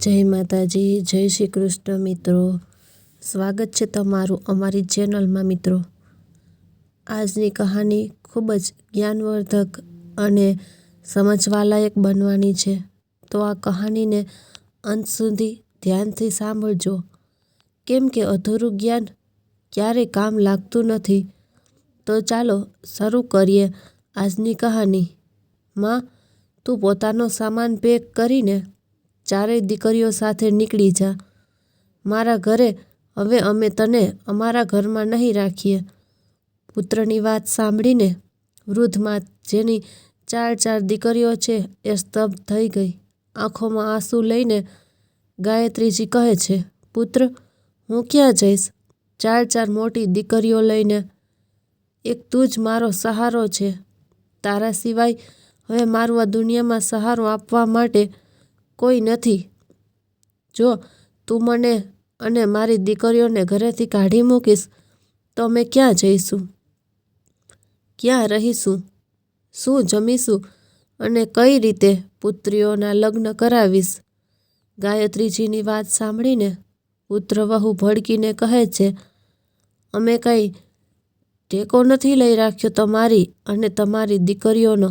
જય માતાજી, જય શ્રી કૃષ્ણ મિત્રો. સ્વાગત છે તમારું અમારી ચેનલમાં મિત્રો. આજની કહાની ખૂબ જ જ્ઞાનવર્ધક અને સમજવાલાયક બનવાની છે. તો આ કહાનીને અંત સુધી ધ્યાનથી સાંભળજો, કેમ કે અધૂરું જ્ઞાન ક્યારેય કામ લાગતું નથી. તો ચાલો શરૂ કરીએ આજની કહાની. માં, તું પોતાનો સામાન પેક કરીને ચારેય દીકરીઓ સાથે નીકળી જા. મારા ઘરે હવે અમે તને અમારા ઘરમાં નહીં રાખીએ. પુત્રની વાત સાંભળીને વૃદ્ધ માં, જેની 4 દીકરીઓ છે, એ સ્તબ્ધ થઈ ગઈ. આંખોમાં આંસુ લઈને ગાયત્રીજી કહે છે, પુત્ર, હું ક્યાં જઈશ 4 મોટી દીકરીઓ લઈને? એક તું જ મારો સહારો છે. તારા સિવાય હવે મારું આ દુનિયામાં સહારો આપવા માટે કોઈ નથી. જો તું મને અને મારી દીકરીઓને ઘરેથી કાઢી મૂકીશ તો અમે ક્યાં જઈશું? ક્યાં રહીશું? શું જમીશું? અને કઈ રીતે પુત્રીઓના લગ્ન કરાવીશ? ગાયત્રીજીની વાત સાંભળીને પુત્ર વહુ ભડકીને કહે છે, અમે કંઈ ટેકો નથી લઈ રાખ્યો તમારી અને તમારી દીકરીઓનો.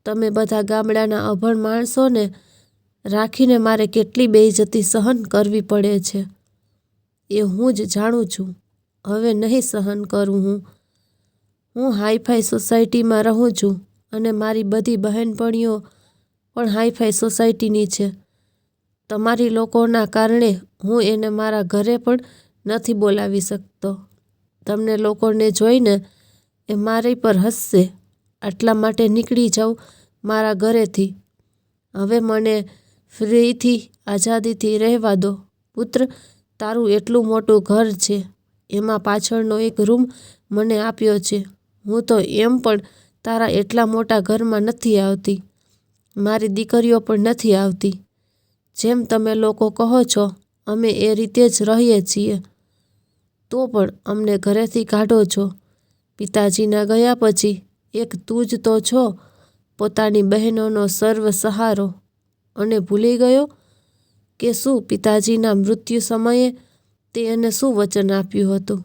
તમે બધા ગામડાના અભણ માણસોને રાખીને મારે કેટલી બેઇજ્જતી સહન કરવી પડે છે એ હું જ જાણું છું. હવે નહીં સહન કરું. હું હાઈફાઈ સોસાયટીમાં રહું છું અને મારી બધી બહેનપણીઓ પણ હાઈફાઈ સોસાયટીની છે. તમારી લોકોના કારણે હું એને મારા ઘરે પણ નથી બોલાવી શકતો. તમને લોકોને જોઈને એ મારી પર હસશે. આટલા માટે નીકળી જાઉં મારા ઘરેથી. હવે મને ફ્રીથી, આઝાદીથી રહેવા દો. પુત્ર, તારું એટલું મોટું ઘર છે, એમાં પાછળનો એક રૂમ મને આપ્યો છે. હું તો એમ પણ તારા એટલા મોટા ઘરમાં નથી આવતી. મારી દીકરીઓ પણ નથી આવતી. જેમ તમે લોકો કહો છો અમે એ રીતે જ રહીએ છીએ. તો પણ અમને ઘરેથી કાઢો છો. પિતાજીના ગયા પછી એક તું જ તો છો, પોતાની બહેનોનો સર્વ સહારો. અને ભૂલી ગયો કે શું પિતાજીના મૃત્યુ સમયે તે એને શું વચન આપ્યું હતું?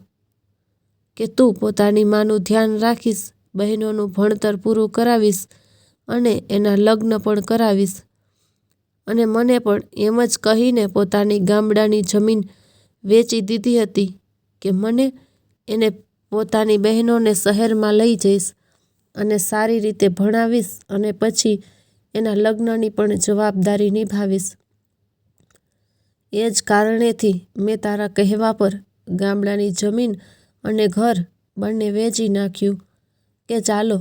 કે તું પોતાની માનું ધ્યાન રાખીશ, બહેનોનું ભણતર પૂરું કરાવીશ અને એના લગ્ન પણ કરાવીશ. અને મને પણ એમ જ કહીને પોતાની ગામડાની જમીન વેચી દીધી હતી કે મને એને પોતાની બહેનોને શહેરમાં લઈ જઈશ અને સારી રીતે ભણાવીશ અને પછી એના લગ્નની પણ જવાબદારી નિભાવીશ. એ જ કારણેથી મેં તારા કહેવા પર ગામડાની જમીન અને ઘર બંને વેચી નાખ્યું કે ચાલો,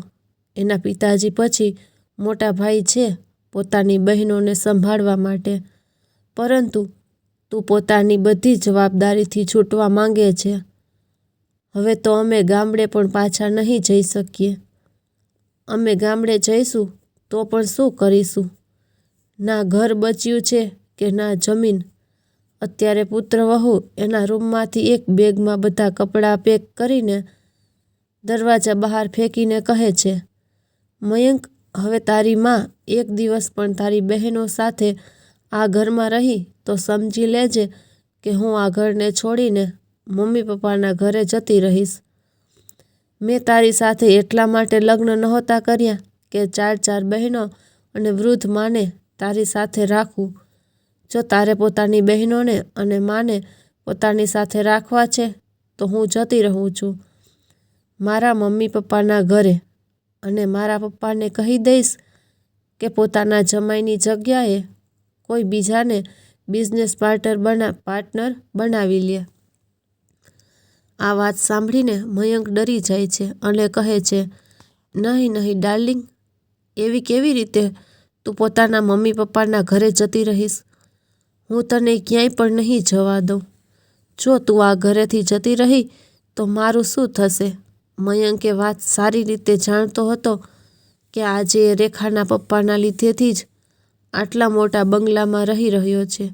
એના પિતાજી પછી મોટા ભાઈ છે પોતાની બહેનોને સંભાળવા માટે. પરંતુ તું પોતાની બધી જવાબદારીથી છૂટવા માંગે છે. હવે તો અમે ગામડે પણ પાછા નહીં જઈ શકીએ. અમે ગામડે જઈશું તો પણ શું કરીશું? ના ઘર બચ્યું છે કે ના જમીન. અત્યારે પુત્ર વહુ એના રૂમમાંથી એક બેગમાં બધા કપડાં પેક કરીને દરવાજા બહાર ફેંકીને કહે છે, મયંક, હવે તારી માં એક દિવસ પણ તારી બહેનો સાથે આ ઘરમાં રહી તો સમજી લેજે કે હું આ ઘરને છોડીને મમ્મી પપ્પાના ઘરે જતી રહીશ. મેં તારી સાથે એટલા માટે લગ્ન નહોતા કર્યા કે 4 બહેનો અને વૃદ્ધ માને તારી સાથે રાખું. જો તારે પોતાની બહેનોને અને માને પોતાની સાથે રાખવા છે તો હું જતી રહું છું મારા મમ્મી પપ્પાના ઘરે. અને મારા પપ્પાને કહી દઈશ કે પોતાના જમાઈની જગ્યાએ કોઈ બીજાને બિઝનેસ પાર્ટનર બનાવી લે. આ વાત સાંભળીને મયંક ડરી જાય છે અને કહે છે, નહીં ડાર્લિંગ, એવી કેવી રીતે તું પોતાના મમ્મી પપ્પાના ઘરે જતી રહીશ? હું તને ક્યાંય પણ નહીં જવા દઉં. જો તું આ ઘરેથી જતી રહી તો મારું શું થશે? મયંકે વાત સારી રીતે જાણતો હતો કે આજે એ રેખાના પપ્પાના લીધેથી જ આટલા મોટા બંગલામાં રહી રહ્યો છે.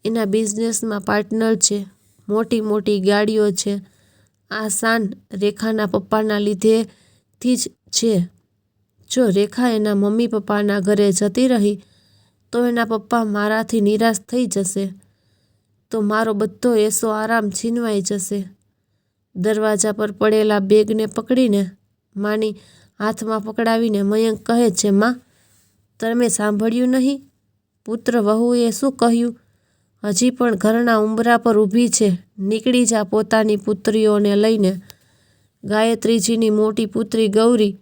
એના બિઝનેસમાં પાર્ટનર છે, મોટી ગાડીઓ છે. આ શાન રેખાના પપ્પાના લીધેથી જ છે. જો રેખા એના મમ્મી પપ્પાના ઘરે જતી રહી તો તો એના પપ્પા મારાથી નિરાશ થઈ જશે, તો મારો બધો એસો આરામ છીનવાઈ જશે. દરવાજા પર પડેલા બેગને પકડીને માની હાથમાં પકડાવીને મયંક કહે છે, માં, તમે સાંભળ્યું નહીં? પુત્ર વહુએ શું કહ્યું? હજી પણ ઘરના ઉંબરા પર ઊભી છે. નીકળી જા પોતાની પુત્રીઓને લઈને. ગાયત્રીજીની મોટી પુત્રી ગૌરી,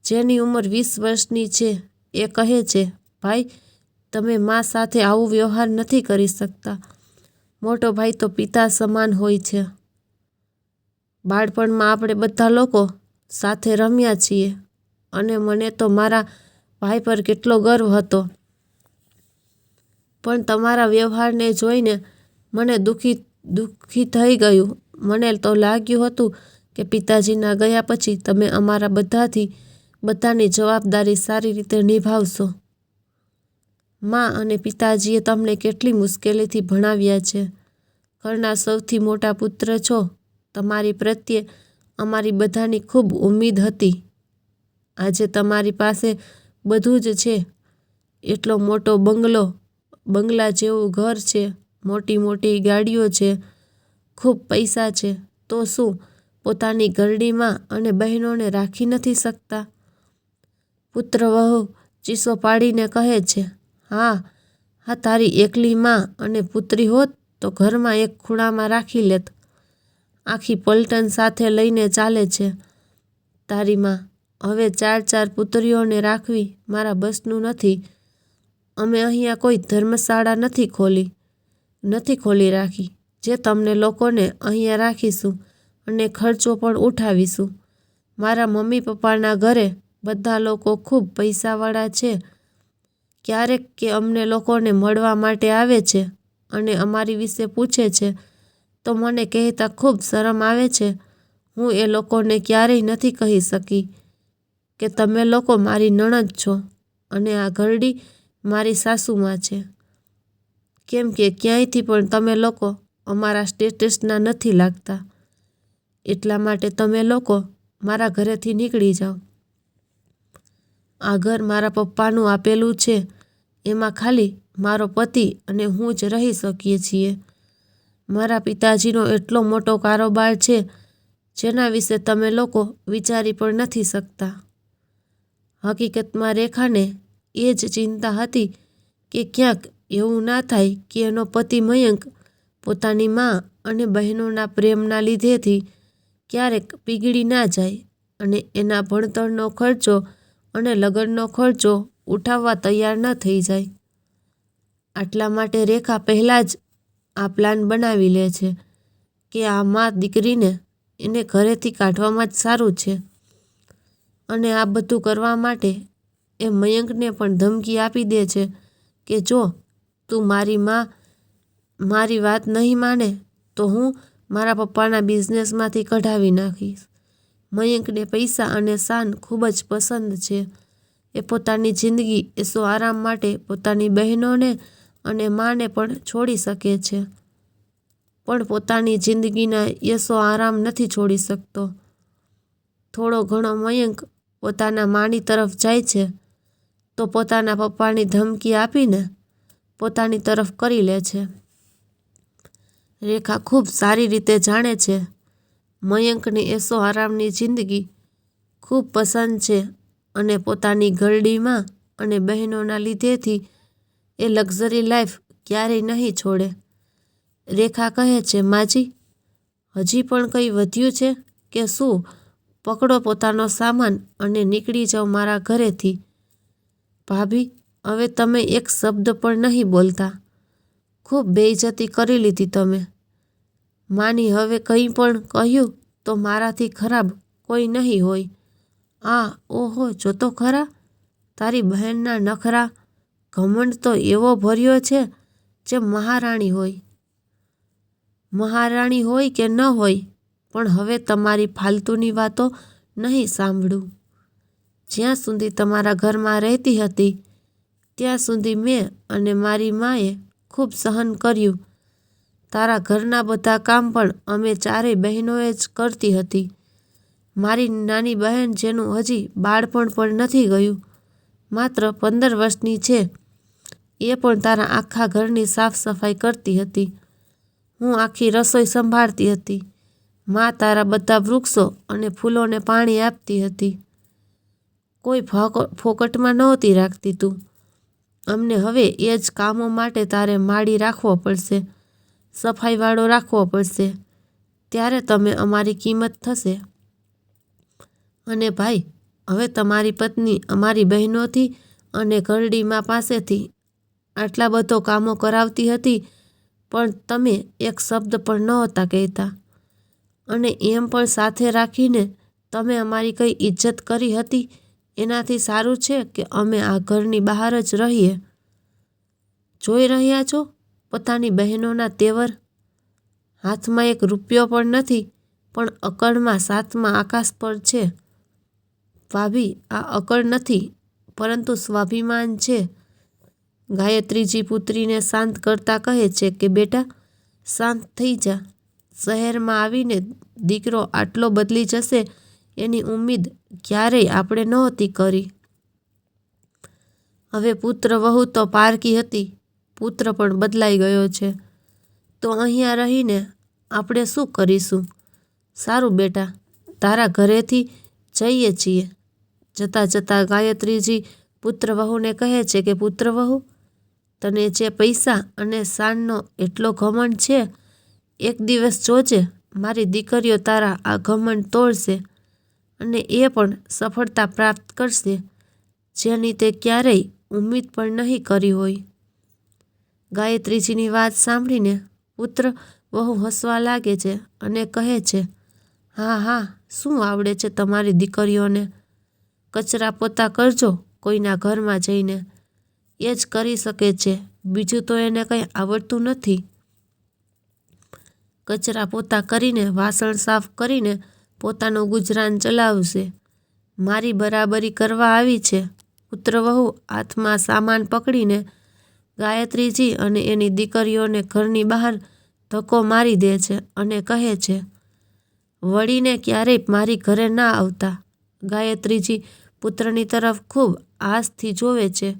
જેની ઉંમર 20 વર્ષની છે, એ કહે છે, ભાઈ, તમે મા સાથે આવું વ્યવહાર નથી કરી શકતા. મોટો ભાઈ તો પિતા સમાન હોય છે. બાળપણમાં આપણે બધા લોકો સાથે રમ્યા છીએ અને મને તો મારા ભાઈ પર કેટલો ગર્વ હતો. પણ તમારા વ્યવહારને જોઈને મને દુઃખી થઈ ગયું. મને તો લાગ્યું હતું કે પિતાજીના ગયા પછી તમે અમારા બધાની જવાબદારી સારી રીતે નિભાવશો. માં અને પિતાજીએ તમને કેટલી મુશ્કેલીથી ભણાવ્યા છે. ઘરના સૌથી મોટા પુત્ર છો. તમારી પ્રત્યે અમારી બધાની ખૂબ ઉમ્મીદ હતી. આજે તમારી પાસે બધું જ છે. એટલો મોટો બંગલા જેવું ઘર છે, મોટી મોટી ગાડીઓ છે, ખૂબ પૈસા છે, તો શું પોતાની ઘરડીમાં અને બહેનોને રાખી નથી શકતા? પુત્ર વહુ ચીસો પાડીને કહે છે, હા, તારી એકલી માં અને પુત્રી હોત તો ઘરમાં એક ખૂણામાં રાખી લેત. આખી પલટન સાથે લઈને ચાલે છે તારી માં. હવે 4 પુત્રીઓને રાખવી મારા બસનું નથી. અમે અહીંયા કોઈ ધર્મશાળા નથી ખોલી રાખી, જે તમને લોકોને અહીંયા રાખીશું અને ખર્ચો પણ ઉઠાવીશું. મારા મમ્મી પપ્પાના ઘરે બધા લોકો ખૂબ પૈસાવાળા છે. ક્યારેક કે અમને લોકોને મળવા માટે આવે છે અને અમારી વિશે પૂછે છે, તો મને કહેતા ખૂબ શરમ આવે છે. હું એ લોકોને ક્યારેય નથી કહી શકી કે તમે લોકો મારી નણંદ છો અને આ ઘરડી મારી સાસુમાં છે, કેમ કે ક્યાંયથી પણ તમે લોકો અમારા સ્ટેટસના નથી લાગતા. એટલા માટે તમે લોકો મારા ઘરેથી નીકળી જાઓ. આ ઘર મારા પપ્પાનું આપેલું છે. એમાં ખાલી મારો પતિ અને હું જ રહી શકીએ છીએ. મારા પિતાજીનો એટલો મોટો કારોબાર છે, જેના વિશે તમે લોકો વિચારી પણ નથી શકતા. હકીકતમાં રેખાને એ જ ચિંતા હતી કે ક્યાંક એવું ના થાય કે એનો પતિ મયંક પોતાની માં અને બહેનોના પ્રેમના લીધેથી ક્યારેક પીગળી ના જાય અને એના ભણતરનો ખર્ચો અને લગ્નનો ખર્ચો ઉઠાવવા તૈયાર ન થઈ જાય. આટલા માટે રેખા પહેલાં જ આ પ્લાન બનાવી લે છે કે આ માં દીકરીને એને ઘરેથી કાઢવામાં જ સારું છે. અને આ બધું કરવા માટે એ મયંકને પણ ધમકી આપી દે છે કે જો તું મારી વાત નહીં માને તો હું મારા પપ્પાના બિઝનેસમાંથી કઢાવી નાખીશ. મયંકને પૈસા અને શાન ખૂબ જ પસંદ છે. એ પોતાની જિંદગી એસો આરામ માટે પોતાની બહેનોને અને માને પણ છોડી શકે છે, પણ પોતાની જિંદગીના એસો આરામ નથી છોડી શકતો. થોડો ઘણો મયંક પોતાના માની તરફ જાય છે તો પોતાના પપ્પાની ધમકી આપીને પોતાની તરફ કરી લે છે. રેખા ખૂબ સારી રીતે જાણે છે મયંકની એસો આરામની જિંદગી ખૂબ પસંદ છે અને પોતાની ઘરડીમાં અને બહેનોના લીધેથી એ લક્ઝરી લાઈફ ક્યારેય નહીં છોડે. રેખા કહે છે, માજી, હજી પણ કંઈ વધ્યું છે કે શું? પકડો પોતાનો સામાન અને નીકળી જાઓ મારા ઘરેથી. ભાભી, હવે તમે એક શબ્દ પણ નહીં બોલતા. ખૂબ બેઇજ્જતી કરી લીધી તમે. માની હવે કંઈ પણ કહ્યું તો મારાથી ખરાબ કોઈ નહીં હોય. ઓહો, જોતો ખરા, તારી બહેનના નખરા. ઘમંડ તો એવો ભર્યો છે જેમ મહારાણી હોય. મહારાણી હોય કે ન હોય, પણ હવે તમારી ફાલતુની વાતો નહીં સાંભળું. જ્યાં સુધી તમારા ઘરમાં રહેતી હતી ત્યાં સુધી મેં અને મારી માએ ખૂબ સહન કર્યું. તારા ઘરના બધા કામ પણ અમે 4 બહેનોએ જ કરતી હતી. મારી નાની બહેન, જેનું હજી બાળપણ પણ નથી ગયું, માત્ર 15 વર્ષની છે, એ પણ તારા આખા ઘરની સાફ સફાઈ કરતી હતી. હું આખી રસોઈ સંભાળતી હતી. માં તારા બધા વૃક્ષો અને ફૂલોને પાણી આપતી હતી. કોઈ ફોકટમાં નહોતી રાખતી તું. અમને હવે એ જ કામો માટે તારે માળી રાખવો પડશે, સફાઈવાળો રાખવો પડશે. ત્યારે તમે અમારી કિંમત થશે. અને ભાઈ, હવે તમારી પત્ની અમારી બહેનોથી અને ઘરડીમાં પાસેથી આટલા બધો કામો કરાવતી હતી, પણ તમે એક શબ્દ પણ નહોતા કહેતા. અને એમ પણ સાથે રાખીને તમે અમારી કઈ ઇજ્જત કરી હતી. એનાથી સારું છે કે અમે આ ઘરની બહાર જ રહીએ. જોઈ રહ્યા છો પોતાની બહેનોના તેવર. હાથમાં એક રૂપિયો પણ નથી, પણ અકળમાં સાતમા આકાશ પર છે. ભાભી, આ અકળ નથી, પરંતુ સ્વાભિમાન છે. ગાયત્રીજી પુત્રીને શાંત કરતા કહે છે કે બેટા, શાંત થઈ જા. શહેરમાં આવીને દીકરો આટલો બદલી જશે એની ઉમ્મીદ ક્યારેય આપણે નહોતી કરી. હવે પુત્ર વહુ તો પારકી હતી, પુત્ર પણ બદલાઈ ગયો છે. તો અહીંયા રહીને આપણે શું કરીશું? સારું બેટા, તારા ઘરેથી જઈએ છીએ. જતાં જતાં ગાયત્રીજી પુત્ર વહુને કહે છે કે પુત્ર વહુ, તને જે પૈસા અને શાનનો એટલો ઘમંડ છે, એક દિવસ જોજે મારી દીકરીઓ તારા આ ઘમંડ તોડશે અને એ પણ સફળતા પ્રાપ્ત કરશે, જેની તે ક્યારેય ઉમ્મીદ પણ નહીં કરી હોય. ગાયત્રીજીની વાત સાંભળીને પુત્ર વહુ હસવા લાગે છે અને કહે છે, હા હા, શું આવડે છે તમારી દીકરીઓને? કચરા પોતા કરજો કોઈના ઘરમાં જઈને, એ જ કરી શકે છે, બીજું તો એને કંઈ આવડતું નથી. કચરા પોતા કરીને, વાસણ સાફ કરીને પોતાનું ગુજરાન ચલાવશે. મારી બરાબરી કરવા આવી છે. પુત્ર વહુ હાથમાં સામાન પકડીને ગાયત્રીજી અને એની દીકરીઓને ઘરની બહાર ધક્કો મારી દે છે અને કહે છે, વળીને ક્યારેય મારી ઘરે ના આવતા. ગાયત્રીજી પુત્રની તરફ ખૂબ આસથી જોવે છે.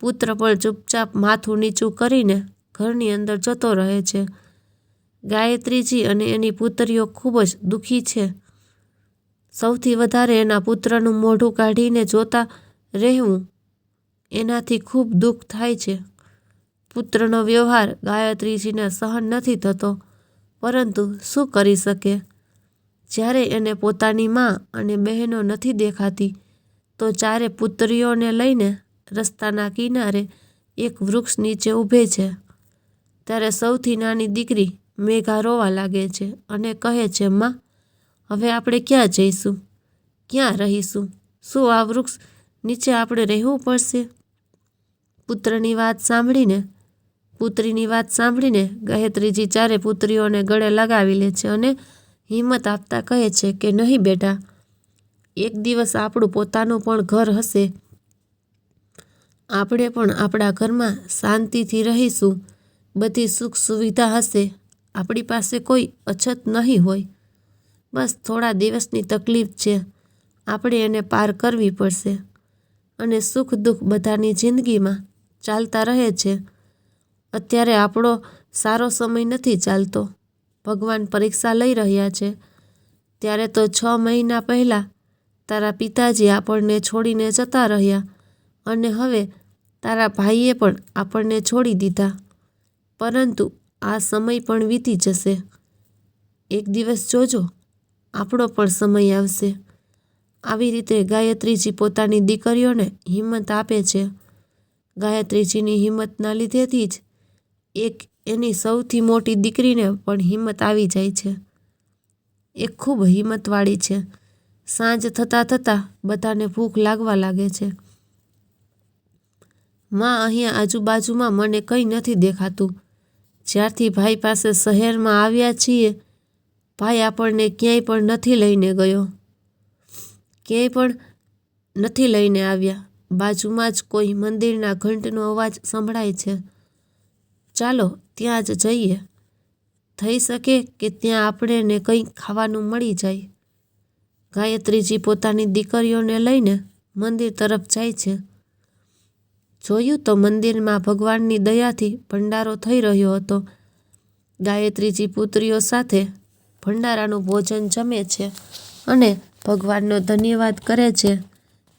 પુત્ર પણ ચૂપચાપ માથું નીચું કરીને ઘરની અંદર જતો રહે છે. ગાયત્રીજી અને એની પુત્રીઓ ખૂબ જ દુઃખી છે. સૌથી વધારે એના પુત્રનું મોઢું કાઢીને જોતા રહેવું, એનાથી ખૂબ દુઃખ થાય છે. પુત્રનો વ્યવહાર ગાયત્રીજીને સહન નથી થતો, પરંતુ શું કરી શકે? જ્યારે એને પોતાની માં અને બહેનો નથી દેખાતી, તો ચારે પુત્રીઓને લઈને રસ્તાના કિનારે એક વૃક્ષ નીચે ઊભે છે. ત્યારે સૌથી નાની દીકરી મેઘા રોવા લાગે છે અને કહે છે, માં, હવે આપણે ક્યાં જઈશું? ક્યાં રહીશું? શું આ વૃક્ષ નીચે આપણે રહેવું પડશે? પુત્રીની વાત સાંભળીને ગાયત્રીજી ચારે પુત્રીઓને ગળે લગાવી લે છે અને હિંમત આપતા કહે છે કે નહીં બેટા, એક દિવસ આપણું પોતાનું પણ ઘર હશે. આપણે પણ આપણા ઘરમાં શાંતિથી રહીશું. બધી સુખ સુવિધા હશે. આપણી પાસે કોઈ અછત નહીં હોય. બસ થોડા દિવસની તકલીફ છે, આપણે એને પાર કરવી પડશે. અને સુખ દુઃખ બધાની જિંદગીમાં ચાલતા રહે છે. અત્યારે આપણો સારો સમય નથી ચાલતો. ભગવાન પરીક્ષા લઈ રહ્યા છે. ત્યારે તો 6 મહિના પહેલાં તારા પિતાજી આપણને છોડીને જતા રહ્યા અને હવે તારા ભાઈએ પણ આપણને છોડી દીધા. પરંતુ આ સમય પણ વીતી જશે. એક દિવસ જોજો, આપણો પણ સમય આવશે. આવી રીતે ગાયત્રીજી પોતાની દીકરીઓને હિંમત આપે છે. ગાયત્રીજીની હિંમતના લીધેથી જ એક એની સૌથી મોટી દીકરીને પણ હિંમત આવી જાય છે. એ ખૂબ હિંમતવાળી છે. સાંજ થતાં બધાને ભૂખ લાગવા લાગે છે. માં, અહીંયા આજુબાજુમાં મને કંઈ નથી દેખાતું. જ્યારથી ભાઈ પાસે શહેરમાં આવ્યા છીએ, ભાઈ આપણને ક્યાંય પણ નથી લઈને ગયો. ક્યાંય પણ નથી લઈને આવ્યા. બાજુમાં જ કોઈ મંદિરના ઘંટનો અવાજ સંભળાય છે. ચાલો ત્યાં જ જઈએ. થઈ શકે કે ત્યાં આપણને કંઈ ખાવાનું મળી જાય. ગાયત્રીજી પોતાની દીકરીઓને લઈને મંદિર તરફ જાય છે. જોયું તો મંદિરમાં ભગવાનની દયાથી ભંડારો થઈ રહ્યો હતો. ગાયત્રીજી પુત્રીઓ સાથે ભંડારાનું ભોજન જમે છે અને ભગવાનનો ધન્યવાદ કરે છે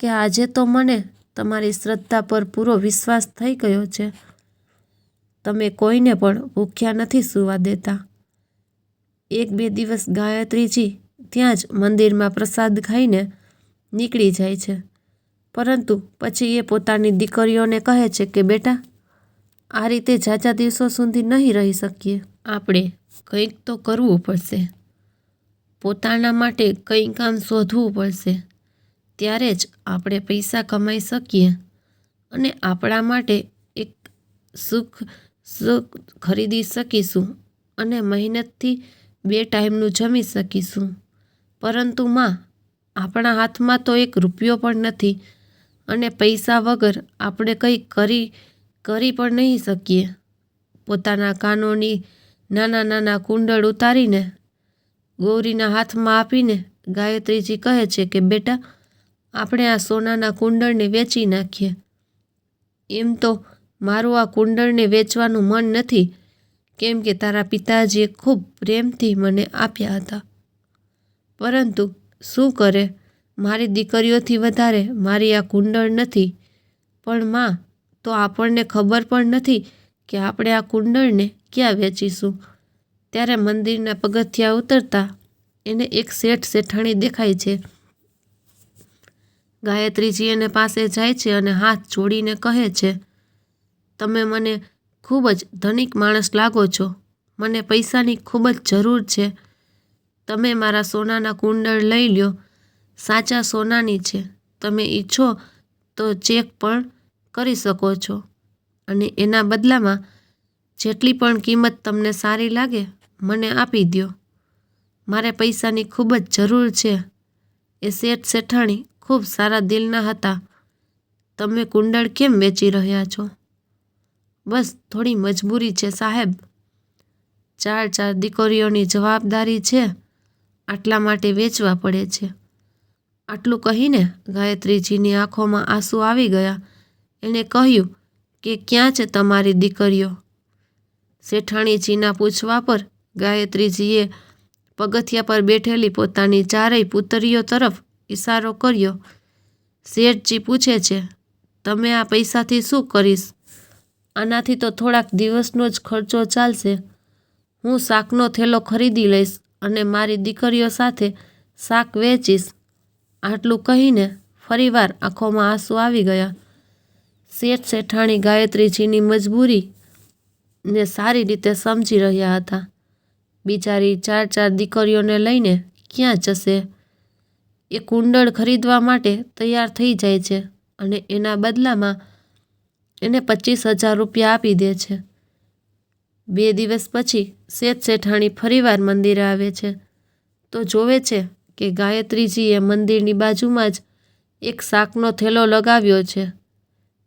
કે આજે તો મને તમારી શ્રદ્ધા પર પૂરો વિશ્વાસ થઈ ગયો છે. તમે કોઈને પણ ભૂખ્યા નથી સૂવા દેતા. 1-2 દિવસ ગાયત્રીજી ત્યાં જ મંદિરમાં પ્રસાદ ખાઈને નીકળી જાય છે, પરંતુ પછી એ પોતાની દીકરીઓને કહે છે કે બેટા, આ રીતે ઝાઝા દિવસો સુધી નહીં રહી શકીએ. આપણે કંઈક તો કરવું પડશે. પોતાના માટે કંઈ કામ શોધવું પડશે. ત્યારે જ આપણે પૈસા કમાઈ શકીએ અને આપણા માટે એક સુખ ખરીદી શકીશું અને મહેનતથી 2 ટાઈમનું જમી શકીશું. પરંતુ માં, આપણા હાથમાં તો 1 રૂપિયો પણ નથી અને પૈસા વગર આપણે કંઈ કરી પણ નહીં શકીએ. પોતાના કાનોની નાના કુંડળ ઉતારીને ગૌરીના હાથમાં આપીને ગાયત્રીજી કહે છે કે બેટા, આપણે આ સોનાના કુંડળને વેચી નાખીએ. એમ તો મારું આ કુંડળને વેચવાનું મન નથી, કેમ કે તારા પિતાજીએ ખૂબ પ્રેમથી મને આપ્યા હતા. પરંતુ શું કરે, મારી દીકરીઓથી વધારે મારી આ કુંડળ નથી. પણ માં, તો આપણને ખબર પણ નથી કે આપણે આ કુંડળને ક્યાં વેચીશું. ત્યારે મંદિરના પગથિયાં ઉતરતા એને એક શેઠ શેઠાણી દેખાય છે. ગાયત્રીજી એને પાસે જાય છે અને હાથ જોડીને કહે છે, તમે મને ખૂબ જ ધનિક માણસ લાગો છો. મને પૈસાની ખૂબ જ જરૂર છે. તમે મારા સોનાના કુંડળ લઈ લ્યો. સાચા સોનાની છે. તમે ઈચ્છો તો ચેક પણ કરી શકો છો અને એના બદલામાં જેટલી પણ કિંમત તમને સારી લાગે મને આપી દો. મારે પૈસાની ખૂબ જ જરૂર છે. એ શેઠ શેઠાણી ખૂબ સારા દિલના હતા. તમે કુંડળ કેમ વેચી રહ્યા છો? બસ થોડી મજબૂરી છે સાહેબ. 4 દીકરીઓની જવાબદારી છે, આટલા માટે વેચવા પડે છે. આટલું કહીને ગાયત્રીજીની આંખોમાં આંસુ આવી ગયા. એણે કહ્યું કે ક્યાં છે તમારી દીકરીઓ? શેઠાણીજીના પૂછવા પર ગાયત્રીજીએ પગથિયા પર બેઠેલી પોતાની 4 પુત્રીઓ તરફ ઈશારો કર્યો. શેઠજી પૂછે છે, તમે આ પૈસાથી શું કરીશ? આનાથી તો થોડાક દિવસનો જ ખર્ચો ચાલશે. હું શાકનો થેલો ખરીદી લઈશ અને મારી દીકરીઓ સાથે શાક વેચીશ. આટલું કહીને ફરીવાર આંખોમાં આંસુ આવી ગયા. શેઠ શેઠાણી ગાયત્રીજીની મજબૂરી ને સારી રીતે સમજી રહ્યા હતા. બિચારી 4 દીકરીઓને લઈને ક્યાં જશે? એ કુંડળ ખરીદવા માટે તૈયાર થઈ જાય છે અને એના બદલામાં એને 25,000 રૂપિયા આપી દે છે. 2 દિવસ પછી શેઠ શેઠાણી ફરીવાર મંદિરે આવે છે તો જોવે છે કે ગાયત્રીજીએ મંદિરની બાજુમાં જ એક શાકનો થેલો લગાવ્યો છે,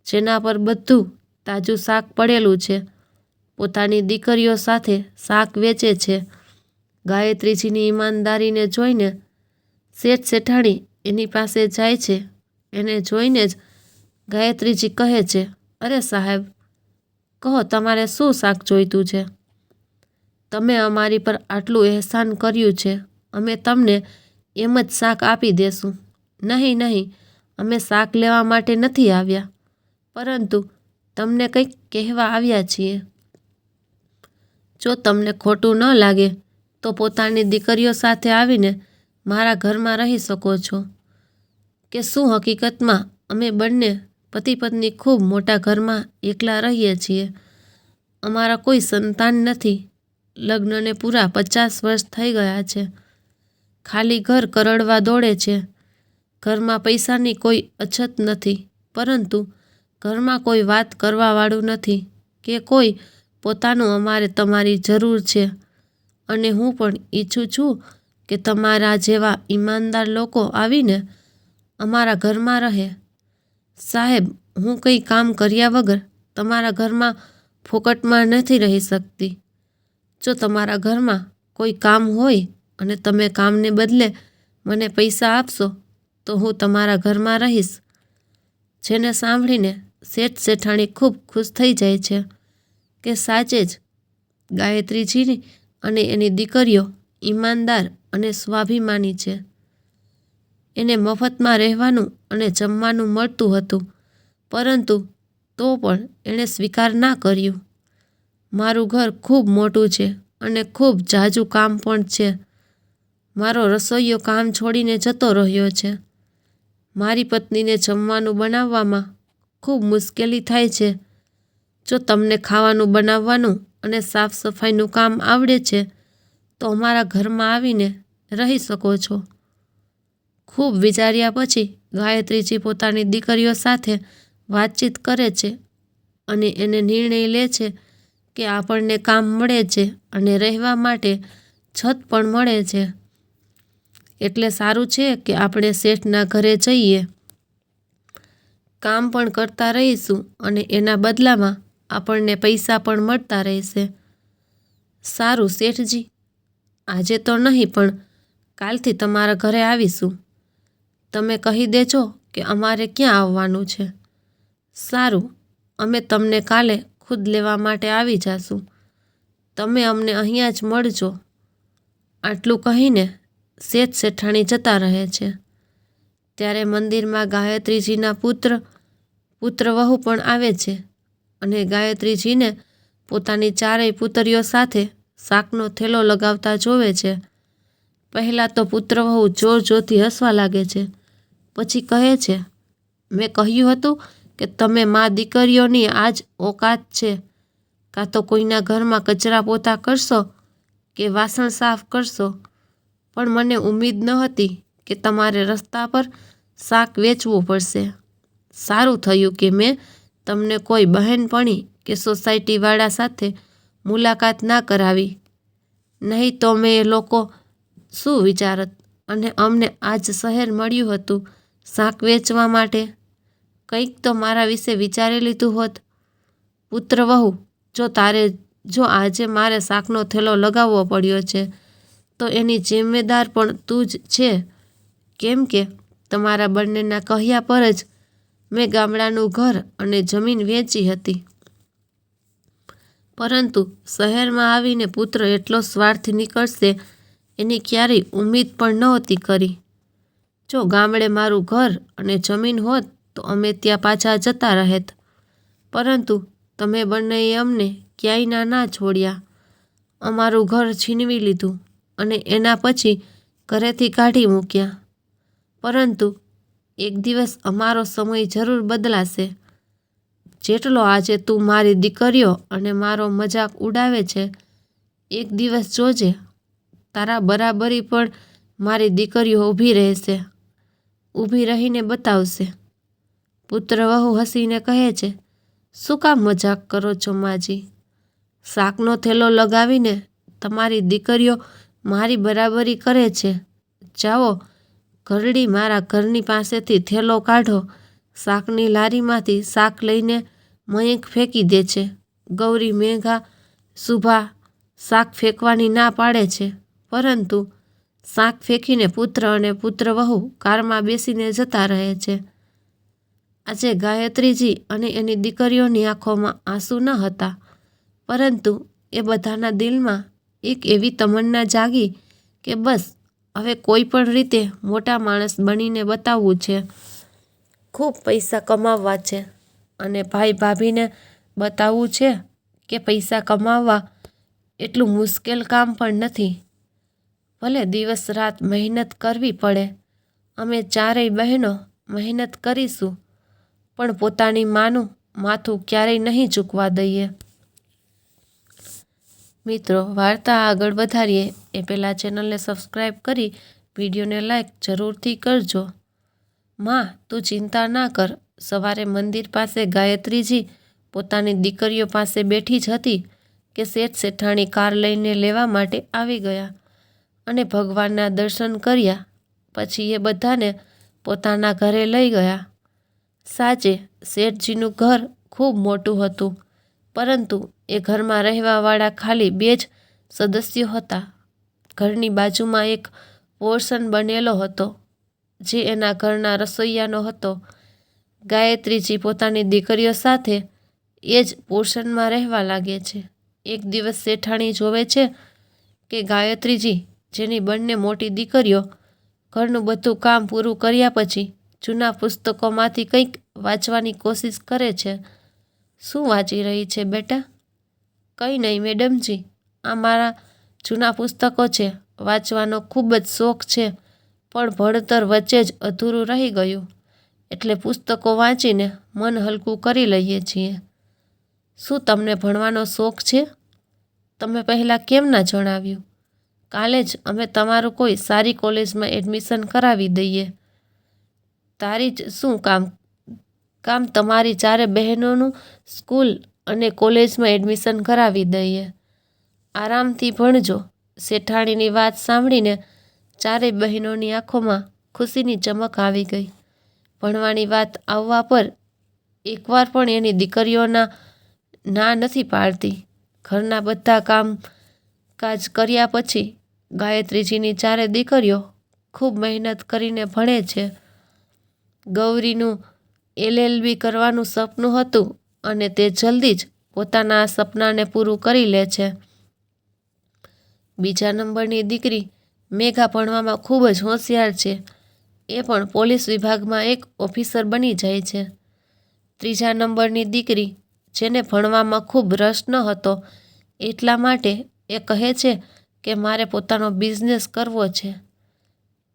જેના પર બધું તાજું શાક પડેલું છે. પોતાની દીકરીઓ સાથે શાક વેચે છે. ગાયત્રીજીની ઈમાનદારીને જોઈને શેઠ શેઠાણી એની પાસે જાય છે. એને જોઈને જ ગાયત્રીજી કહે છે, અરે સાહેબ, કહો તમારે શું શાક જોઈતું છે? તમે અમારી પર આટલું અહેસાન કર્યું છે, અમે તમને એમ જ શાક આપી દેશું. નહીં, અમે શાક લેવા માટે નથી આવ્યા, પરંતુ તમને કંઈક કહેવા આવ્યા છીએ. જો તમને ખોટું ન લાગે તો પોતાની દીકરીઓ સાથે આવીને મારા ઘરમાં રહી શકો છો. કે શું હકીકતમાં અમે બંને પતિ પત્ની ખૂબ મોટા ઘરમાં એકલા રહીએ છીએ. અમારા કોઈ સંતાન નથી. લગ્નને પૂરા 50 વર્ષ થઈ ગયા છે. ખાલી ઘર કરડવા દોડે છે. ઘરમાં પૈસાની કોઈ અછત નથી, પરંતુ ઘરમાં કોઈ વાત કરવાવાળું નથી કે કોઈ પોતાનું. અમારે તમારી જરૂર છે અને હું પણ ઈચ્છું છું કે તમારા જેવા ઈમાનદાર લોકો આવીને અમારા ઘરમાં રહે. સાહેબ, હું કંઈ કામ કર્યા વગર તમારા ઘરમાં ફોકટમાં નથી રહી શકતી. જો તમારા ઘરમાં કોઈ કામ હોય અને તમે કામને બદલે મને પૈસા આપશો તો હું તમારા ઘરમાં રહીશ. જેને સાંભળીને શેઠ શેઠાણી ખૂબ ખુશ થઈ જાય છે કે સાચે જ ગાયત્રીજીની અને એની દીકરીઓ ઈમાનદાર અને સ્વાભિમાની છે. એને મફતમાં રહેવાનું અને જમવાનું મળતું હતું, પરંતુ તો પણ એણે સ્વીકાર ના કર્યું. મારું ઘર ખૂબ મોટું છે અને ખૂબ ઝાઝુ કામ પણ છે. મારો રસોઈયો કામ છોડીને જતો રહ્યો છે. મારી પત્નીને જમવાનું બનાવવામાં ખૂબ મુશ્કેલી થાય છે. જો તમને ખાવાનું બનાવવાનું અને સાફ સફાઈનું કામ આવડે છે તો અમારા ઘરમાં આવીને રહી શકો છો. ખૂબ વિચાર્યા પછી ગાયત્રીજી પોતાની દીકરીઓ સાથે વાતચીત કરે છે અને એને નિર્ણય લે છે કે આપણને કામ મળે છે અને રહેવા માટે છત પણ મળે છે. એટલે સારું છે કે આપણે શેઠના ઘરે જઈએ, કામ પણ કરતા રહીશું અને એના બદલામાં આપણને પૈસા પણ મળતા રહેશે. સારું શેઠજી, આજે તો નહીં પણ કાલથી તમારા ઘરે આવીશું. તમે કહી દેજો કે અમારે ક્યાં આવવાનું છે. સારું, અમે તમને કાલે ખુદ લેવા માટે આવી જાશું. તમે અમને અહીંયા જ મળજો. આટલું કહીને શેઠ શેઠાણી જતા રહે છે. ત્યારે મંદિરમાં ગાયત્રીજીના પુત્ર વહુ પણ આવે છે અને ગાયત્રીજીને પોતાની ચારેય પુત્રીઓ સાથે શાકનો થેલો લગાવતા જોવે છે. પહેલાં તો પુત્ર વહુ જોર જોરથી હસવા લાગે છે. પછી કહે છે, મેં કહ્યું હતું કે તમે મા દીકરીઓની આ જ ઓકાત છે. કાં તો કોઈના ઘરમાં કચરા પોતા કરશો કે વાસણ સાફ કરશો, પણ મને ઉમ્મીદ ન હતી કે તમારે રસ્તા પર શાક વેચવું પડશે. સારું થયું કે મેં તમને કોઈ બહેનપણી કે સોસાયટીવાળા સાથે મુલાકાત ના કરાવી, નહીં તો મેં એ લોકો શું વિચારત અને અમને આજ શહેર મળ્યું હતું શાક વેચવા માટે. કંઈક તો મારા વિશે વિચારી લીધું હોત. પુત્ર વહુ, જો આજે મારે શાકનો થેલો લગાવવો પડ્યો છે તો એની જિમ્મેદાર પણ તું જ છે, કેમ કે તમારા બંનેના કહ્યા પર જ મેં ગામડાનું ઘર અને જમીન વેચી હતી. પરંતુ શહેરમાં આવીને પુત્ર એટલો સ્વાર્થી નીકળશે એની ક્યારેય ઉમ્મીદ પણ નહોતી કરી. જો ગામડે મારું ઘર અને જમીન હોત તો અમે ત્યાં પાછા જતા રહેત, પરંતુ તમે બંનેએ અમને ક્યાંય ના છોડ્યા. અમારું ઘર છીનવી લીધું અને એના પછી ઘરેથી કાઢી મૂક્યા. પરંતુ એક દિવસ અમારો સમય જરૂર બદલાશે. જેટલો આજે તું મારી દીકરીઓ અને મારો મજાક ઉડાવે છે, એક દિવસ જોજે તારા બરાબરી પણ મારી દીકરીઓ ઊભી રહેશે, ઊભી રહીને બતાવશે. પુત્ર વહુ હસીને કહે છે, શું કામ મજાક કરો છો માજી? શાકનો થેલો લગાવીને તમારી દીકરીઓ મારી બરાબરી કરે છે. જાઓ ઘરડી, મારા ઘરની પાસેથી થેલો કાઢો. શાકની લારીમાંથી શાક લઈને મયંક ફેંકી દે છે. ગૌરી, મેઘા, શુભા શાક ફેંકવાની ના પાડે છે, પરંતુ શાક ફેંકીને પુત્ર અને પુત્ર વહુ કારમાં બેસીને જતા રહે છે. આજે ગાયત્રીજી અને એની દીકરીઓની આંખોમાં આંસુ ન હતા, પરંતુ એ બધાના દિલમાં એક એવી તમન્ના જાગી કે બસ હવે કોઈ પણ રીતે મોટા માણસ બનીને બતાવવું છે, ખૂબ પૈસા કમાવવા છે અને ભાઈ ભાભીને બતાવવું છે કે પૈસા કમાવવા એટલું મુશ્કેલ કામ પણ નથી. ભલે દિવસ રાત મહેનત કરવી પડે, અમે ચારેય બહેનો મહેનત કરીશું, પણ પોતાની માનું માથું ક્યારેય નહીં ઝૂકવા દઈએ. મિત્રો, વાર્તા આગળ વધારીએ એ પહેલાં ચેનલને સબસ્ક્રાઈબ કરી વિડીયોને લાઈક જરૂરથી કરજો. માં, તું ચિંતા ના કર. સવારે મંદિર પાસે ગાયત્રીજી પોતાની દીકરીઓ પાસે બેઠી જ હતી કે શેઠ શેઠાણી કાર લઈને લેવા માટે આવી ગયા અને ભગવાનના દર્શન કર્યા પછી એ બધાને પોતાના ઘરે લઈ ગયા. સાચે શેઠજીનું ઘર ખૂબ મોટું હતું, પરંતુ એ ઘરમાં રહેવાવાળા ખાલી 2 જ સદસ્યો હતા. ઘરની બાજુમાં એક પોર્શન બનેલો હતો જે એના ઘરના રસોઈયાનો હતો. ગાયત્રીજી પોતાની દીકરીઓ સાથે એ જ પોર્શનમાં રહેવા લાગે છે. એક દિવસ શેઠાણી જોવે છે કે ગાયત્રીજી, જેની બંને મોટી દીકરીઓ ઘરનું બધું કામ પૂરું કર્યા પછી જૂના પુસ્તકોમાંથી કંઈક વાંચવાની કોશિશ કરે છે. શું વાંચી રહી છે બેટા? કંઈ નહીં મેડમજી, આ મારા જૂના પુસ્તકો છે. વાંચવાનો ખૂબ જ શોખ છે, પણ ભણતર વચ્ચે જ અધૂરું રહી ગયું, એટલે પુસ્તકો વાંચીને મન હલકું કરી લઈએ છીએ. શું તમને ભણવાનો શોખ છે? તમે પહેલાં કેમ ના જણાવ્યું? કાલે જ અમે તમારું કોઈ સારી કોલેજમાં એડમિશન કરાવી દઈએ. તારી જ શું કામ તમારી 4 બહેનોનું સ્કૂલ અને કોલેજમાં એડમિશન કરાવી દઈએ. આરામથી ભણજો. શેઠાણીની વાત સાંભળીને 4 બહેનોની આંખોમાં ખુશીની ચમક આવી ગઈ. ભણવાની વાત આવવા પર એકવાર પણ એની દીકરીઓના ના નથી પાડતી. ઘરના બધા કામકાજ કર્યા પછી ગાયત્રીજીની 4 દીકરીઓ ખૂબ મહેનત કરીને ભણે છે. ગૌરીનું LLB કરવાનું સપનું હતું અને તે જલ્દી જ પોતાના આ સપનાને પૂરું કરી લે છે. બીજા નંબરની દીકરી મેઘા ભણવામાં ખૂબ જ હોશિયાર છે. એ પણ પોલીસ વિભાગમાં એક ઓફિસર બની જાય છે. ત્રીજા નંબરની દીકરી, જેને ભણવામાં ખૂબ રસ ન હતો, એટલા માટે એ કહે છે કે મારે પોતાનો બિઝનેસ કરવો છે.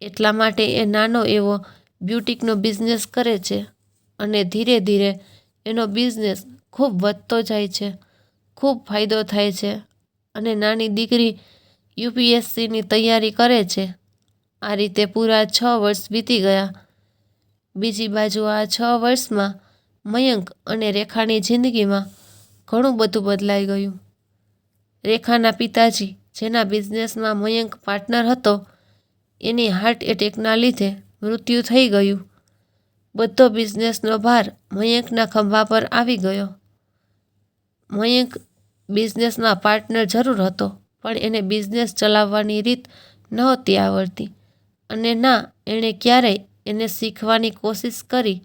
એટલા માટે એ નાનો એવો બ્યુટિકનો બિઝનેસ કરે છે અને ધીરે ધીરે એનો બિઝનેસ ખૂબ વધતો જાય છે. ખૂબ ફાયદો થાય છે અને નાની દીકરી UPSCની તૈયારી કરે છે. આ રીતે પૂરા 6 વર્ષ વીતી ગયા. બીજી બાજુ આ 6 વર્ષમાં મયંક અને રેખાની જિંદગીમાં ઘણું બધું બદલાઈ ગયું. રેખાના પિતાજી, જેના બિઝનેસમાં મયંક પાર્ટનર હતો, એની હાર્ટ એટેકના લીધે મૃત્યુ થઈ ગયું. બધો બિઝનેસનો ભાર મયંકના ખભા પર આવી ગયો. મયંક બિઝનેસમાં પાર્ટનર જરૂર હતો, પણ એને બિઝનેસ ચલાવવાની રીત નહોતી આવડતી અને ના એણે ક્યારેય એને શીખવાની કોશિશ કરી.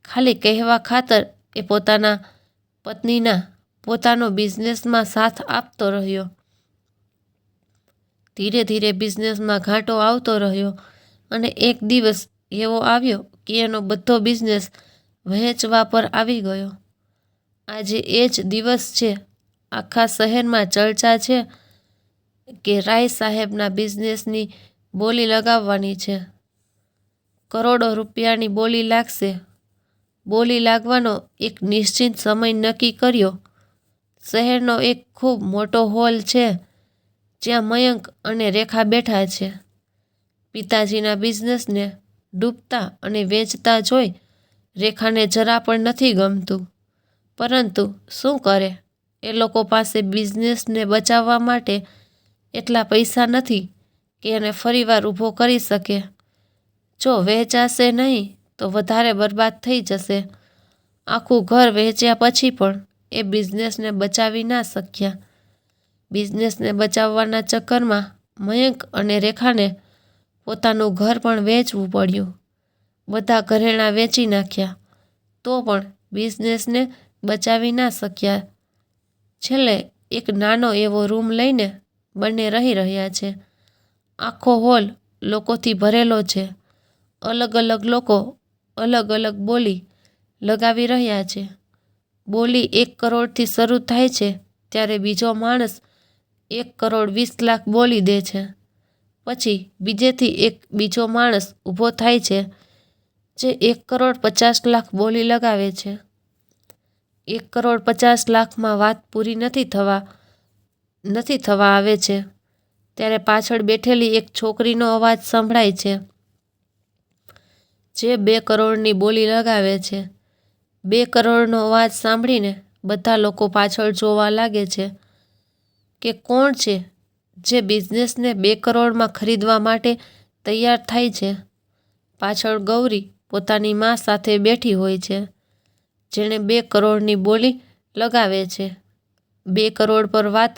ખાલી કહેવા ખાતર એ પોતાના પત્નીના પોતાનો બિઝનેસમાં સાથ આપતો રહ્યો. ધીરે ધીરે બિઝનેસમાં ઘાટો આવતો રહ્યો અને એક દિવસ એવો આવ્યો કે એનો બધો બિઝનેસ વહેંચવા પર આવી ગયો. આજે એ જ દિવસ છે. આખા શહેરમાં ચર્ચા છે કે રાય સાહેબના બિઝનેસની બોલી લગાવવાની છે. કરોડો રૂપિયાની બોલી લાગશે. બોલી લાગવાનો એક નિશ્ચિત સમય નક્કી કર્યો. શહેરનો એક ખૂબ મોટો હોલ છે, જ્યાં મયંક અને રેખા બેઠા છે. પિતાજીના બિઝનેસને ડૂબતા અને વેચતા જોઈ રેખાને જરા પણ નથી ગમતું, પરંતુ શું કરે? એ લોકો પાસે બિઝનેસને બચાવવા માટે એટલા પૈસા નથી કે એને ફરીવાર ઊભો કરી શકે. જો વહેંચાશે નહીં તો વધારે બરબાદ થઈ જશે. આખું ઘર વહેંચ્યા પછી પણ એ બિઝનેસને બચાવી ના શક્યા. બિઝનેસને બચાવવાના ચક્કરમાં મયંક અને રેખાને પોતાનું ઘર પણ વેચવું પડ્યું. બધા ઘરેણાં વેચી નાખ્યા, તો પણ બિઝનેસને બચાવી ના શક્યા. છેલ્લે એક નાનો એવો રૂમ લઈને બંને રહી રહ્યા છે. આખો હોલ લોકોથી ભરેલો છે. અલગ અલગ લોકો અલગ અલગ બોલી લગાવી રહ્યા છે. બોલી 1 કરોડથી શરૂ થાય છે, ત્યારે બીજો માણસ 1,20,00,000 બોલી દે છે. પછી બીજેથી એક બીજો માણસ ઊભો થાય છે, જે 1,50,00,000 બોલી લગાવે છે. 1,50,00,000માં વાત પૂરી નથી થવા આવે છે, ત્યારે પાછળ બેઠેલી એક છોકરીનો અવાજ સંભળાય છે, જે 2 કરોડની બોલી લગાવે છે. 2 કરોડનો અવાજ સાંભળીને બધા લોકો પાછળ જોવા લાગે છે કે કોણ છે જે બિઝનેસને 2 કરોડમાં ખરીદવા માટે તૈયાર થાય છે. પાછળ ગૌરી પોતાની મા સાથે બેઠી હોય છે, જેણે 2 કરોડની બોલી લગાવે છે. 2 કરોડ પર વાત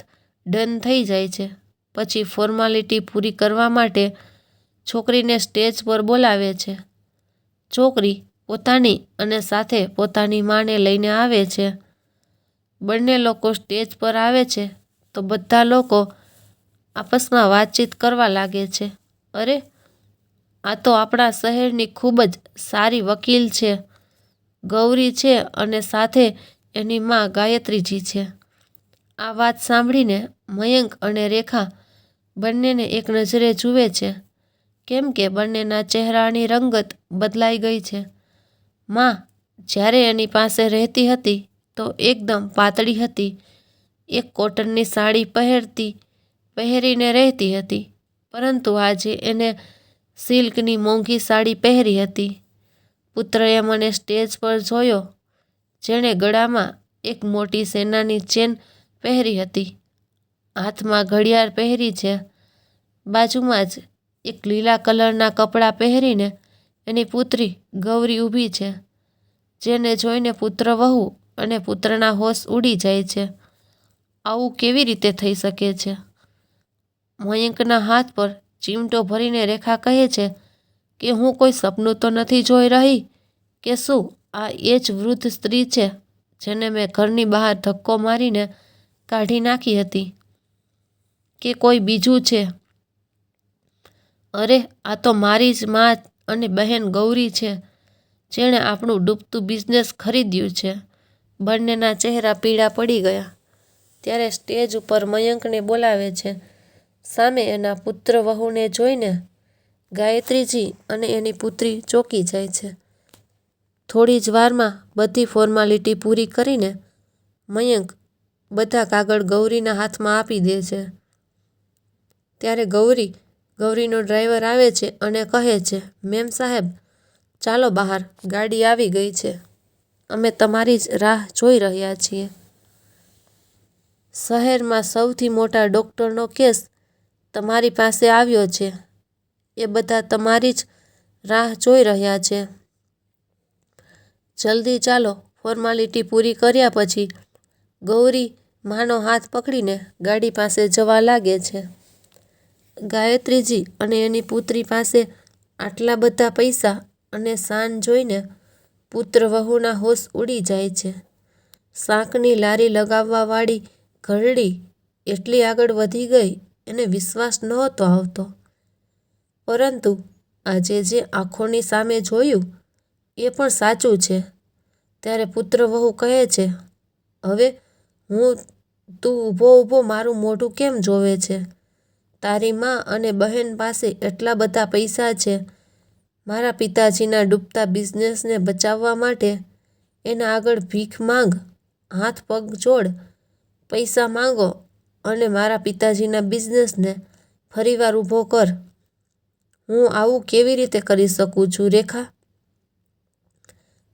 ડન થઈ જાય છે. પછી ફોર્માલિટી પૂરી કરવા માટે છોકરીને સ્ટેજ પર બોલાવે છે. છોકરી પોતાની અને સાથે પોતાની માને લઈને આવે છે. બંને લોકો સ્ટેજ પર આવે છે તો બધા લોકો આપસમાં વાતચીત કરવા લાગે છે. અરે, આ તો આપણા શહેરની ખૂબ જ સારી વકીલ છે, ગૌરી છે અને સાથે એની માં ગાયત્રીજી છે. આ વાત સાંભળીને મયંક અને રેખા બંનેને એક નજરે જુએ છે, કેમ કે બંનેના ચહેરાની રંગત બદલાઈ ગઈ છે. માં જ્યારે એની પાસે રહેતી હતી તો એકદમ પાતળી હતી, એક કોટનની સાડી પહેરીને રહેતી હતી, પરંતુ આજે એને સિલ્કની મોંઘી સાડી પહેરી હતી. પુત્રએ મને સ્ટેજ પર જોયો, જેણે ગળામાં એક મોટી સોનાની ચેન પહેરી હતી, હાથમાં ઘડિયાળ પહેરી છે. બાજુમાં જ એક લીલા કલરના કપડાં પહેરીને એની પુત્રી ગૌરી ઊભી છે, જેને જોઈને પુત્ર-વહુ અને પુત્રના હોશ ઉડી જાય છે. આવું કેવી રીતે થઈ શકે છે? મયંકના હાથ પર ચીમટો ભરીને રેખા કહે છે કે હું કોઈ સપનું તો નથી જોઈ રહી કે શું આ એ જ વૃદ્ધ સ્ત્રી છે જેને મેં ઘરની બહાર ધક્કો મારીને કાઢી નાખી હતી, કે કોઈ બીજું છે? અરે, આ તો મારી જ માં અને બહેન ગૌરી છે, જેણે આપણું ડૂબતું બિઝનેસ ખરીદ્યું છે. બંનેના ચહેરા પીળા પડી ગયા. ત્યારે સ્ટેજ ઉપર મયંકને બોલાવે છે. સામે એના પુત્ર-વહુને જોઈને ગાયત્રીજી અને એની પુત્રી ચોંકી જાય છે. થોડી જ વારમાં બધી ફોર્માલિટી પૂરી કરીને મયંક બધા કાગળ ગૌરીના હાથમાં આપી દે છે. ત્યારે ગૌરીનો ડ્રાઈવર આવે છે અને કહે છે, મેમ સાહેબ, ચાલો બહાર, ગાડી આવી ગઈ છે, અમે તમારી જ રાહ જોઈ રહ્યા છીએ. શહેરમાં સૌથી મોટા ડૉક્ટરનો કેસ તમારી પાસે આવ્યો છે, એ બધા તમારી જ રાહ જોઈ રહ્યા છે. જલ્દી ચાલો. ફોર્માલિટી પૂરી કર્યા પછી ગૌરી માનો હાથ પકડીને ગાડી પાસે જવા લાગે છે. ગાયત્રીજી અને એની પુત્રી પાસે આટલા બધા પૈસા અને શાન જોઈને પુત્ર-વહુના હોશ ઉડી જાય છે. શાકની લારી લગાવવાવાળી ઘરડી એટલી આગળ વધી ગઈ એને વિશ્વાસ નહોતો આવતો. પરંતુ આજે જે આંખોની સામે જોયું એ પણ સાચું છે. ત્યારે પુત્ર-વહુ કહે છે, હવે તું ઊભો મારું મોઢું કેમ જોવે છે? તારી માં અને બહેન પાસે એટલા બધા પૈસા છે. મારા પિતાજીના ડૂબતા બિઝનેસને બચાવવા માટે એના આગળ ભીખ માંગ, હાથ પગ જોડ, પૈસા માંગો અને મારા પિતાજીના બિઝનેસને ફરીવાર ઊભો કર. હું આવું કેવી રીતે કરી શકું છું, રેખા?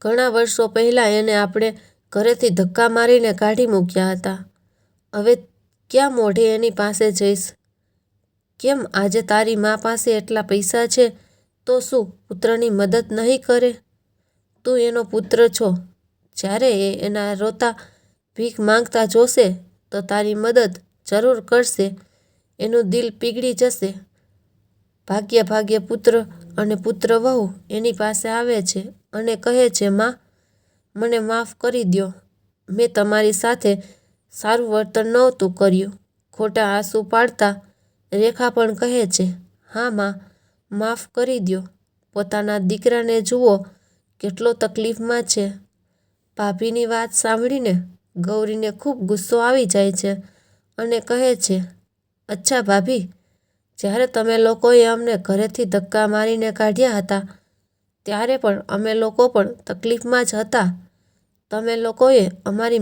ઘણા વર્ષો પહેલાં એને આપણે ઘરેથી ધક્કા મારીને કાઢી મૂક્યા હતા. હવે ક્યાં મોઢે એની પાસે જઈશ? કેમ આજે તારી માં પાસે એટલા પૈસા છે તો શું પુત્રની મદદ નહીં કરે? તું એનો પુત્ર છો. જ્યારે એ એના રોતા ભીખ માંગતા જોશે તો તારી મદદ જરૂર કરશે. એનું દિલ પીગળી જશે. ભાગ્યે પુત્ર અને પુત્ર-વહુ એની પાસે આવે છે અને કહે છે, માં, મને માફ કરી દ્યો. મેં તમારી સાથે સારું વર્તન નહોતું કર્યું. ખોટા આંસુ પાડતા રેખા પણ કહે છે, હા માં, માફ કરી દ્યો. પોતાના દીકરાને જુઓ કેટલો તકલીફમાં છે. ભાભીની વાત સાંભળીને ગૌરીને ખૂબ ગુસ્સો આવી જાય છે અને કહે છે, અચ્છા ભાભી, જ્યારે તમે લોકોએ અમને ઘરેથી ધક્કા મારીને કાઢ્યા હતા ત્યારે પણ અમે લોકો પણ તકલીફમાં જ હતા. તમે લોકોએ અમારી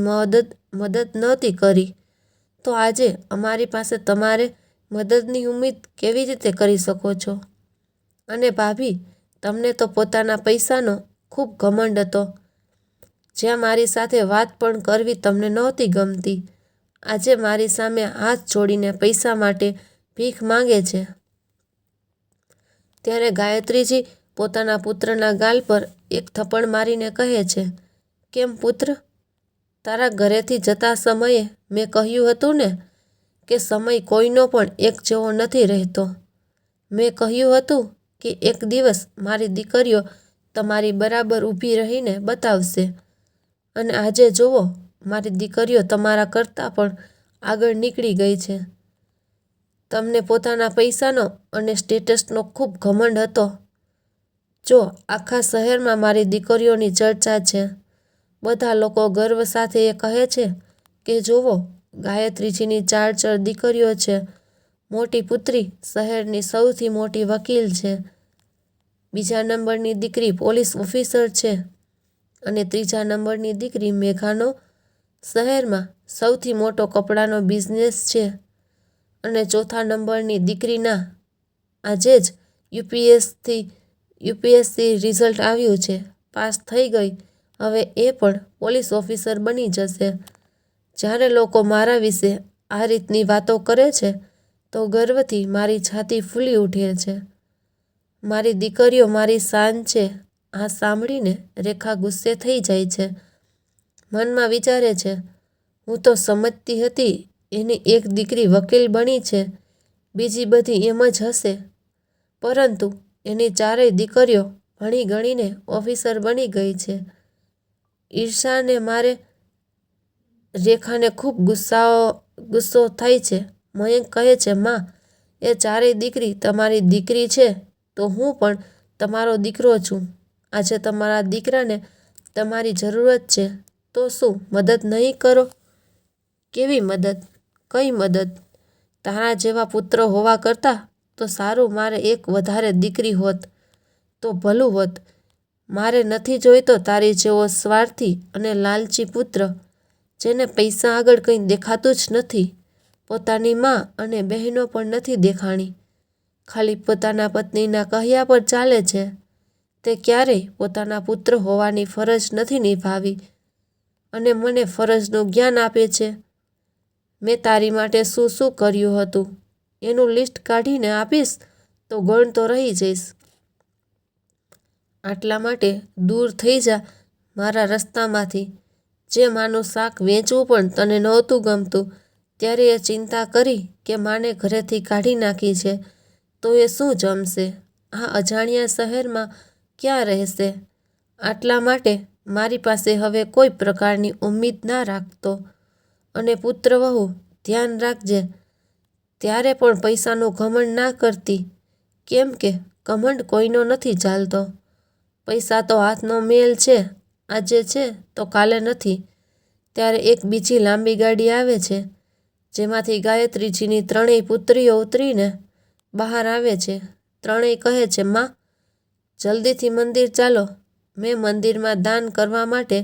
મદદ નહોતી કરી તો આજે અમારી પાસે તમારે મદદની ઉમ્મીદ કેવી રીતે કરી શકો છો? અને ભાભી, તમને તો પોતાના પૈસાનો ખૂબ ઘમંડ હતો. જ્યાં મારી સાથે વાત પણ કરવી તમને નહોતી ગમતી, આજે મારી સામે હાથ જોડીને પૈસા માટે ભીખ માંગે છે. ત્યારે ગાયત્રીજી પોતાના પુત્રના ગાલ પર એક થપ્પડ મારીને કહે છે, કેમ પુત્ર, તારા ઘરેથી જતા સમયે મેં કહ્યું હતું ને કે સમય કોઈનો પણ એક જેવો નથી રહેતો. મેં કહ્યું હતું કે એક દિવસ મારી દીકરીઓ તમારી બરાબર ઊભી રહીને બતાવશે. અને આજે જુઓ, મારી દીકરીઓ તમારા કરતાં પણ આગળ નીકળી ગઈ છે. તમને પોતાના પૈસાનો અને સ્ટેટસનો ખૂબ ઘમંડ હતો. જો આખા શહેરમાં મારી દીકરીઓની ચર્ચા છે. બધા લોકો ગર્વ સાથે એ કહે છે કે જુઓ, ગાયત્રીજીની 4 દીકરીઓ છે. મોટી પુત્રી શહેરની સૌથી મોટી વકીલ છે. બીજા નંબરની દીકરી પોલીસ ઓફિસર છે. અને ત્રીજા નંબરની દીકરી મેઘાનો શહેરમાં સૌથી મોટો કપડાનો બિઝનેસ છે. અને ચોથા નંબરની દીકરીના આજે જ યુપીએસસી રિઝલ્ટ આવ્યું છે. પાસ થઈ ગઈ. હવે એ પણ પોલીસ ઓફિસર બની જશે. જ્યારે લોકો મારા વિશે આ રીતની વાતો કરે છે તો ગર્વથી મારી છાતી ફૂલી ઉઠે છે. મારી દીકરીઓ મારી શાન છે. આ સાંભળીને રેખા ગુસ્સે થઈ જાય છે. મનમાં વિચારે છે, હું તો સમજતી હતી એની એક દીકરી વકીલ બની છે, બીજી બધી એમ જ હશે. પરંતુ એની 4 દીકરીઓ ભણી ગણીને ઓફિસર બની ગઈ છે. ઈર્ષાને મારે રેખાને ખૂબ ગુસ્સો થાય છે. મયંક કહે છે, માં, એ 4 દીકરી તમારી દીકરી છે તો હું પણ તમારો દીકરો છું. આજે તમારા દીકરાને તમારી જરૂરત છે તો શું મદદ નહીં કરો? કેવી મદદ? કઈ મદદ? તારા જેવા પુત્ર હોવા કરતાં તો સારું મારે એક વધારે દીકરી હોત તો ભલું હોત. મારે નથી જોઈતો તારી જેવો સ્વાર્થી અને લાલચી પુત્ર, જેને પૈસા આગળ કંઈ દેખાતું જ નથી. પોતાની માં અને બહેનો પણ નથી દેખાણી. ખાલી પોતાના પત્નીના કહ્યા પર ચાલે છે. તે ક્યારેય પોતાના પુત્ર હોવાની ફરજ નથી નિભાવી અને મને ફરજનું જ્ઞાન આપે છે. મેં તારી માટે શું શું કર્યું હતું એનું લિસ્ટ કાઢીને આપીશ તો ગણતો રહી જઈશ. આટલા માટે દૂર થઈ જા મારા રસ્તામાંથી. જે માનું શાક વેચવું પણ તને નહોતું ગમતું ત્યારે એ ચિંતા કરી કે માને ઘરેથી કાઢી નાખી છે તો એ શું જમશે? આ અજાણ્યા શહેરમાં ક્યાં રહેશે? આટલા માટે મારી પાસે હવે કોઈ પ્રકારની ઉમ્મીદ ના રાખતો. અને પુત્ર વહુ, ધ્યાન રાખજે. ત્યારે પણ પૈસાનું ઘમંડ ના કરતી, કેમ કે ઘમંડ કોઈનો નથી ચાલતો. પૈસા તો હાથનો મેલ છે, આજે છે તો કાલે નથી. ત્યારે એક બીજી લાંબી ગાડી આવે છે જેમાંથી ગાયત્રીજીની 3 પુત્રીઓ ઉતરીને બહાર આવે છે. 3 કહે છે, માં, જલ્દીથી મંદિર ચાલો. મેં મંદિરમાં દાન કરવા માટે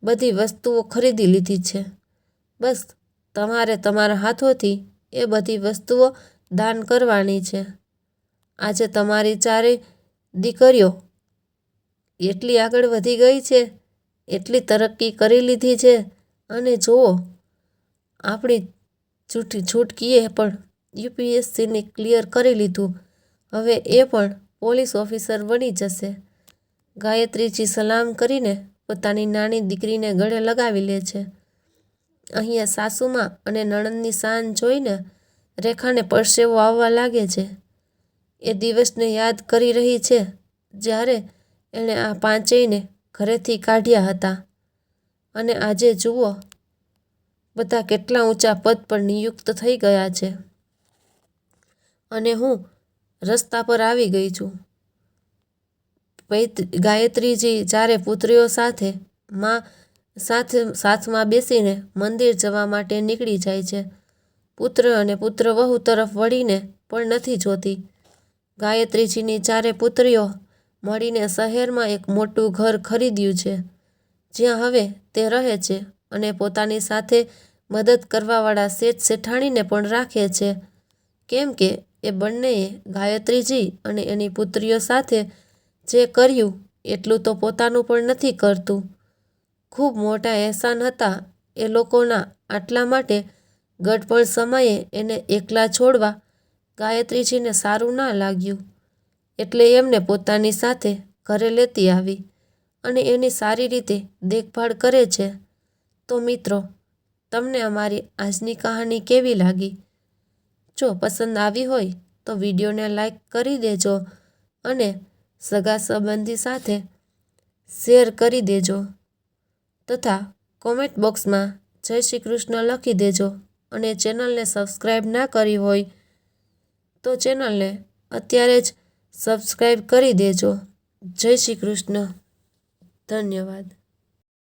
બધી વસ્તુઓ ખરીદી લીધી છે. બસ તમારે તમારા હાથોથી એ બધી વસ્તુઓ દાન કરવાની છે. આજે તમારી 4 દીકરીઓ એટલી આગળ વધી ગઈ છે, એટલી તરક્કી કરી લીધી છે. અને જુઓ, આપણી છૂટકીએ પણ યુપીએસસીને ક્લિયર કરી લીધું. હવે એ પણ પોલીસ ઓફિસર બની જશે. ગાયત્રીજી સલામ કરીને પોતાની નાની દીકરીને ગળે લગાવી લે છે. અહીંયા સાસુમાં અને નણંદની શાન જોઈને રેખાને પરસેવો આવવા લાગે છે. એ દિવસને યાદ કરી રહી છે જ્યારે એણે આ 5ને ઘરેથી કાઢ્યા હતા. અને આજે જુઓ, બધા કેટલા ઊંચા પદ પર નિયુક્ત થઈ ગયા છે. અને હું રસ્તા પર આવી ગઈ છું. ગાયત્રીજી 4 પુત્રીઓ સાથે સાથમાં બેસીને મંદિર જવા માટે નીકળી જાય છે. પુત્ર અને પુત્ર વહુ તરફ વળીને પણ નથી જોતી. ગાયત્રીજીની 4 પુત્રીઓ મળીને શહેરમાં એક મોટું ઘર ખરીદ્યું છે, જ્યાં હવે તે રહે છે અને પોતાની સાથે મદદ કરવાવાળા શેઠ શેઠાણીને પણ રાખે છે. કેમ કે એ બંનેએ ગાયત્રીજી અને એની પુત્રીઓ સાથે જે કર્યું એટલું તો પોતાનું પણ નથી કરતું. ખૂબ મોટા અહેસાન હતા એ લોકોના. આટલા માટે ગડબડ સમયે એને એકલા છોડવા ગાયત્રીજીને સારું ના લાગ્યું. એટલે એમને પોતાની સાથે ઘરે લેતી આવી અને એની સારી રીતે દેખભાળ કરે છે. તો મિત્રો, તમને અમારી આજની કહાની કેવી લાગી? જો પસંદ આવી હોય તો વિડીયોને લાઈક કરી દેજો અને સગા સંબંધી સાથે શેર કરી દેજો તથા કોમેન્ટ બોક્સમાં જય શ્રી કૃષ્ણ લખી દેજો. અને ચેનલને સબસ્ક્રાઈબ ના કરી હોય તો ચેનલને અત્યારે જ સબસ્ક્રાઈબ કરી દેજો. જય શ્રી કૃષ્ણ. ધન્યવાદ.